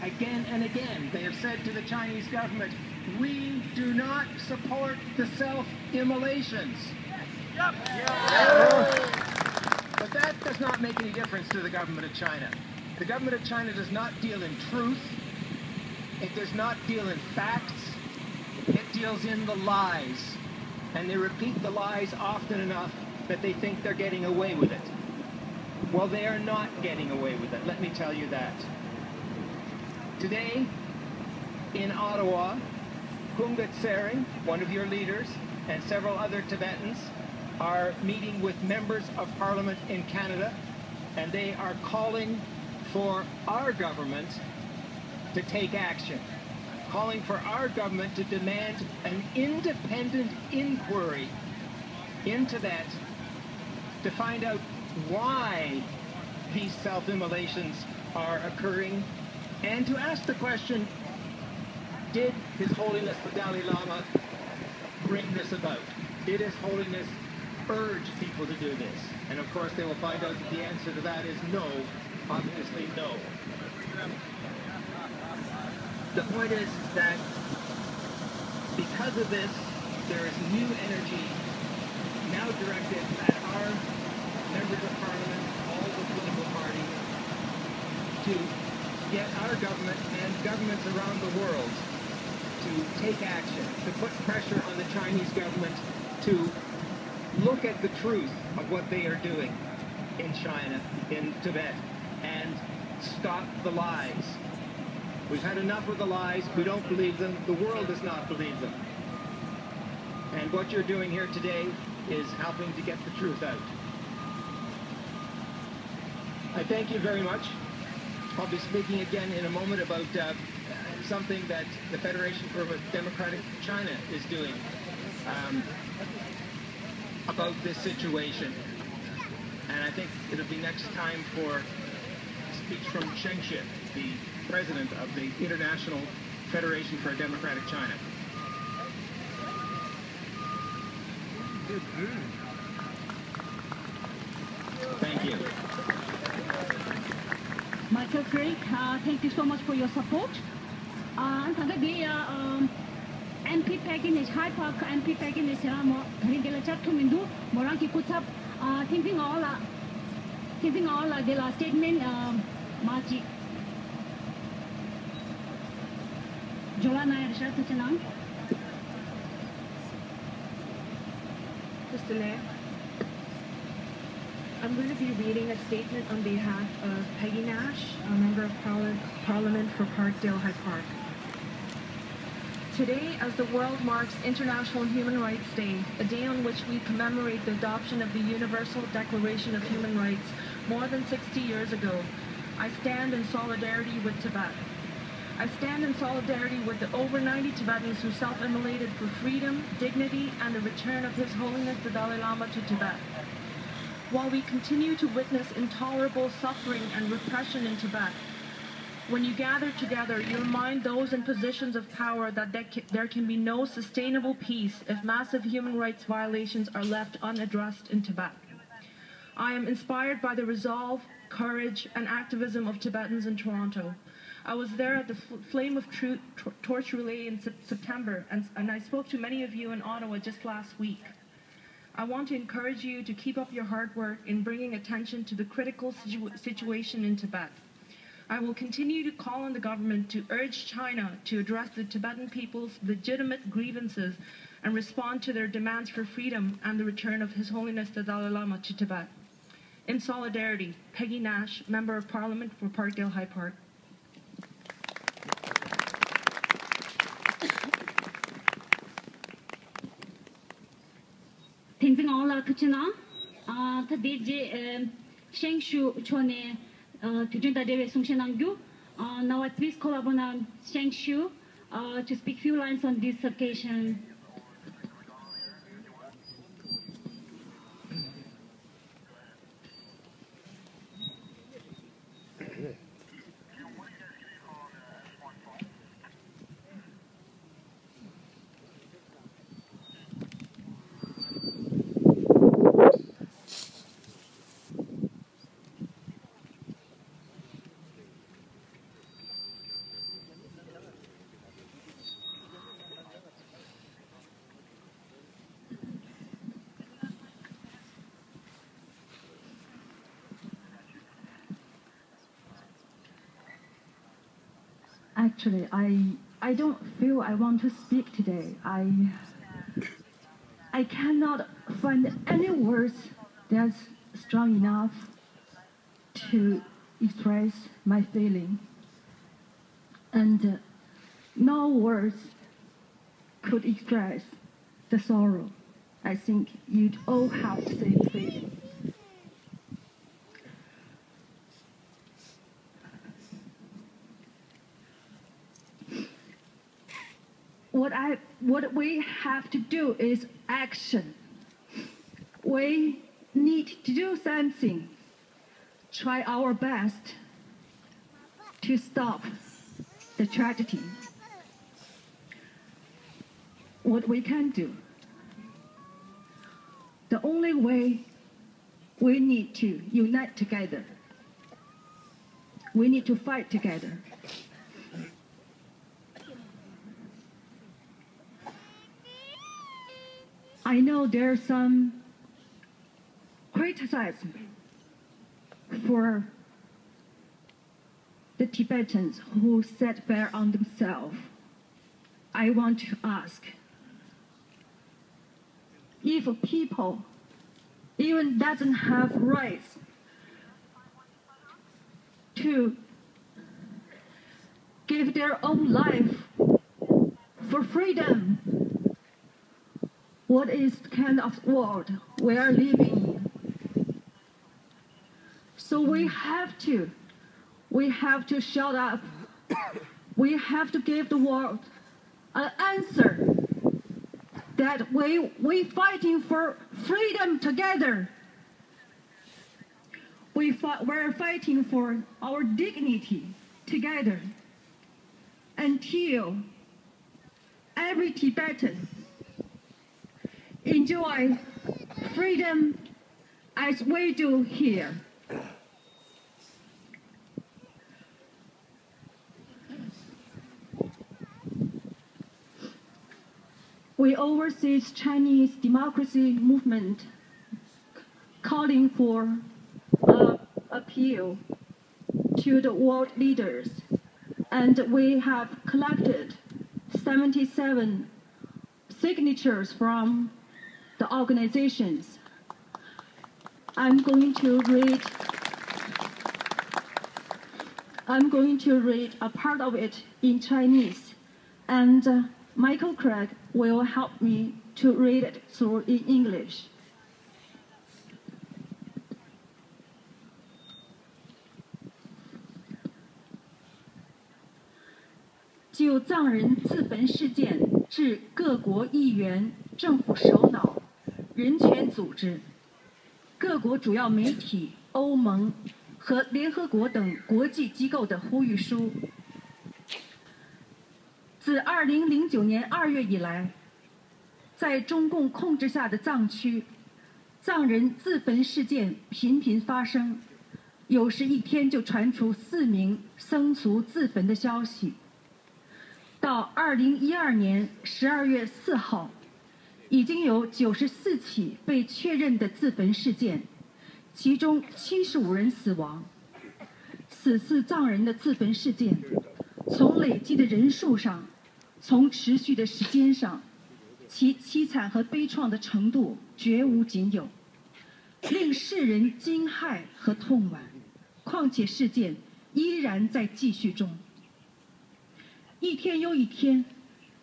Again and again, they have said to the Chinese government, we do not support the self-immolations. Yep. But that does not make any difference to the government of China. The government of China does not deal in truth. It does not deal in facts. It deals in the lies. And they repeat the lies often enough that they think they're getting away with it. Well, they are not getting away with it, let me tell you that. Today, in Ottawa, Khumgat Tsering, one of your leaders, and several other Tibetans are meeting with members of Parliament in Canada, and they are calling for our government to take action, calling for our government to demand an independent inquiry into that to find out why these self-immolations are occurring, and to ask the question, did His Holiness the Dalai Lama bring this about? Did His Holiness urge people to do this? And of course they will find out that the answer to that is no, obviously no. The point is that because of this, there is new energy now directed at our members of Parliament, all the political parties, to get our government and governments around the world to take action, to put pressure on the Chinese government to look at the truth of what they are doing in China, in Tibet, and stop the lies. We've had enough of the lies. We don't believe them. The world does not believe them. And what you're doing here today is helping to get the truth out. I thank you very much. I'll be speaking again in a moment about something that the Federation for Democratic China is doing about this situation. And I think it'll be next time for a speech from Sheng Shi, the president of the International Federation for a Democratic China. Thank you. Michael Craig, thank you so much for your support. MP Paginage, High Park MP Paginage, Hingela Chatumindu, Moranki Kutsap, thinking all the last statement, Machi Jolana Shatuchanang. Mr. Mayor, I'm going to be reading a statement on behalf of Peggy Nash, a member of Parliament for Parkdale High Park. Today, as the world marks International Human Rights Day, a day on which we commemorate the adoption of the Universal Declaration of Human Rights more than 60 years ago, I stand in solidarity with Tibet. I stand in solidarity with the over 90 Tibetans who self-immolated for freedom, dignity, and the return of His Holiness the Dalai Lama to Tibet. While we continue to witness intolerable suffering and repression in Tibet, when you gather together, you remind those in positions of power that there can be no sustainable peace if massive human rights violations are left unaddressed in Tibet. I am inspired by the resolve, courage, and activism of Tibetans in Toronto. I was there at the Flame of Truth torch relay in September, and I spoke to many of you in Ottawa just last week. I want to encourage you to keep up your hard work in bringing attention to the critical situation in Tibet. I will continue to call on the government to urge China to address the Tibetan people's legitimate grievances and respond to their demands for freedom and the return of His Holiness the Dalai Lama to Tibet. In solidarity, Peggy Nash, Member of Parliament for Parkdale High Park. Thinking all out to now, the DJ Sheng Shu Chone to do the David Sungshanangdu. Now I please call upon Sheng Shu to speak few lines on this occasion. Actually, I don't feel I want to speak today. I cannot find any words that's strong enough to express my feeling. And no words could express the sorrow. I think you'd all have the same feeling. What we have to do is action. We need to do something. Try our best to stop the tragedy. What we can do. The only way, we need to unite together. We need to fight together. I know there's some criticism for the Tibetans who set bear on themselves. I want to ask, if people even doesn't have rights to give their own life for freedom, what is the kind of world we are living in? So we have to shut up. We have to give the world an answer that we fighting for freedom together. We're fighting for our dignity together until every Tibetan enjoy freedom as we do here. We overseas Chinese democracy movement calling for appeal to the world leaders, and we have collected 77 signatures from the organizations. I'm going to read a part of it in Chinese, and Michael Craig will help me to read it through in English. 就藏人自焚事件致各国议员、政府首脑、人权组织、各国主要媒体、欧盟和联合国等国际机构的呼吁书。自2009年2月以来，在中共控制下的藏区，藏人自焚事件频频发生，有时一天就传出4名僧俗自焚的消息。到2012年12月4号，已经有94起被确认的自焚事件，其中75人死亡。此次藏人的自焚事件，从累计的人数上，从持续的时间上，其凄惨和悲怆的程度绝无仅有，令世人惊骇和痛惋。况且事件依然在继续中。一天又一天，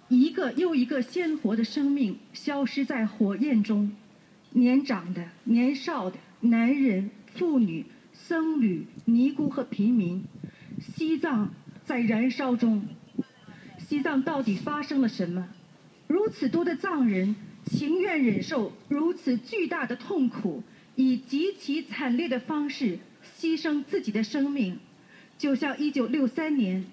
一个又一个鲜活的生命消失在火焰中，年长的、年少的、男人、妇女、僧侣、尼姑和平民，西藏在燃烧中。西藏到底发生了什么？如此多的藏人情愿忍受如此巨大的痛苦，以极其惨烈的方式牺牲自己的生命，就像1963年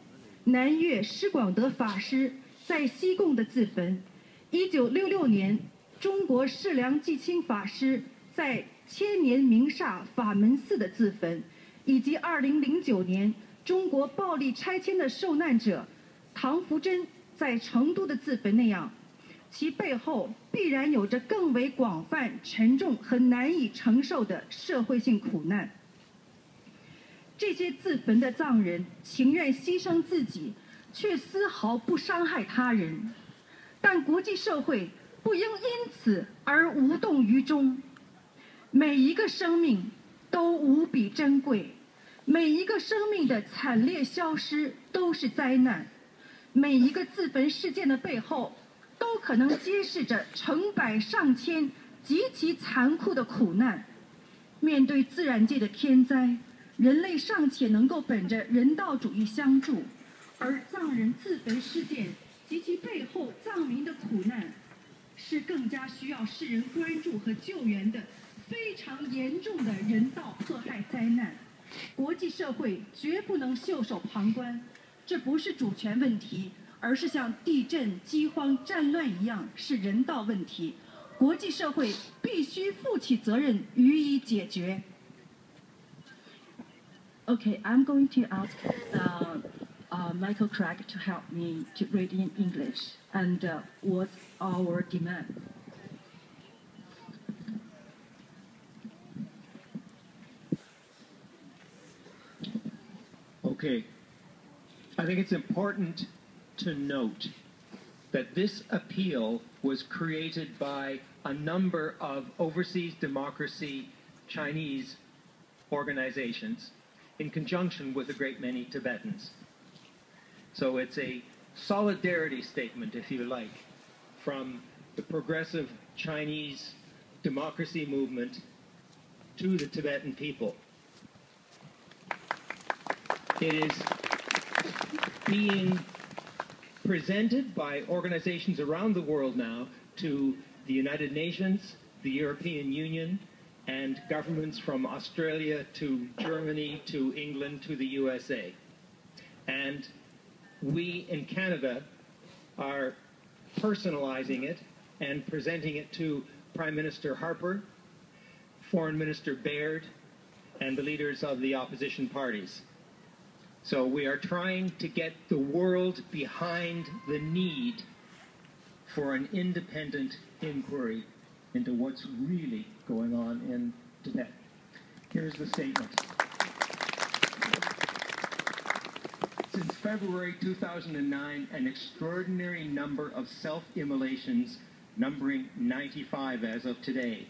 南岳施广德法师在西贡的自焚，1966年中国释良济清法师在千年明刹法门寺的自焚，以及2009年中国暴力拆迁的受难者唐福珍在成都的自焚那样，其背后必然有着更为广泛、沉重和难以承受的社会性苦难。这些自焚的藏人情愿牺牲自己，却丝毫不伤害他人。但国际社会不应因此而无动于衷。每一个生命都无比珍贵，每一个生命的惨烈消失都是灾难，每一个自焚事件的背后都可能揭示着成百上千极其残酷的苦难。面对自然界的天灾，人类尚且能够本着人道主义相助，而藏人自焚事件及其背后藏民的苦难，是更加需要世人关注和救援的非常严重的人道迫害灾难。国际社会绝不能袖手旁观，这不是主权问题，而是像地震、饥荒、战乱一样是人道问题。国际社会必须负起责任，予以解决。Okay, I'm going to ask Michael Craig to help me to read in English. And what's our demand? Okay. I think it's important to note that this appeal was created by a number of overseas democracy Chinese organizations in conjunction with a great many Tibetans. So it's a solidarity statement, if you like, from the progressive Chinese democracy movement to the Tibetan people. It is being presented by organizations around the world now to the United Nations, the European Union, and governments from Australia to Germany to England to the USA. And we in Canada are personalizing it and presenting it to Prime Minister Harper, Foreign Minister Baird, and the leaders of the opposition parties. So we are trying to get the world behind the need for an independent inquiry into what's really going on in Tibet. Here's the statement. Since February 2009, an extraordinary number of self-immolations, numbering 95 as of today,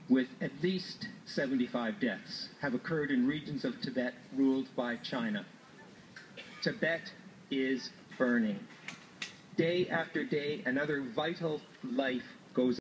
with at least 75 deaths, have occurred in regions of Tibet ruled by China. Tibet is burning. Day after day, another vital life goes